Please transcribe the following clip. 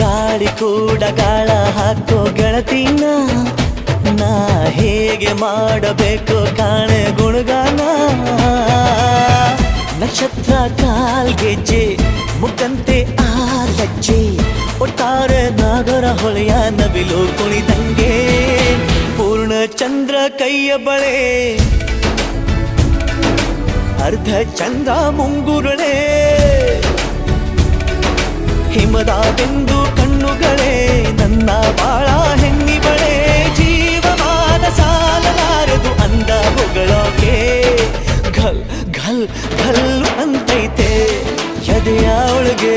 ಗಾಳಿ ಕೂಡ ಗಾಳ ಹಾಕೋ ಗೆಳತಿನ ನಾ ಹೇಗೆ ಮಾಡಬೇಕು ಕಾಣೆ ಗುಣಗಾನ ನಕ್ಷತ್ರ ಕಾಲ್ಗೆಜ್ಜೆ ಮುಖಂತೆ ಆಲಜ್ಜೆ ಒಟ್ಟಾರೆ ನಾಗರ ಹೊಳೆಯ ನವಿಲು ಕುಣಿದಂಗೆ ಪೂರ್ಣ ಚಂದ್ರ ಕೈಯ ಬಳೆ ಅರ್ಧ ಚಂದ್ರ ಮುಂಗುರುಳೆ ಹಿಮದ ಬಿಂದು ಕಣ್ಣುಗಳೇ ನನ್ನ ಬಾಳ ಹೆಣ್ಣಿಬಳೆ ಜೀವಮಾನ ಸಾಲಲಾರದು ಅಂದ ಹೊಗಳೋಕೆ ಘಲ್ ಘಲ್ ಘಲ್ ಅಂತೈತೆ ಎದೆಯ ಒಳಗೆ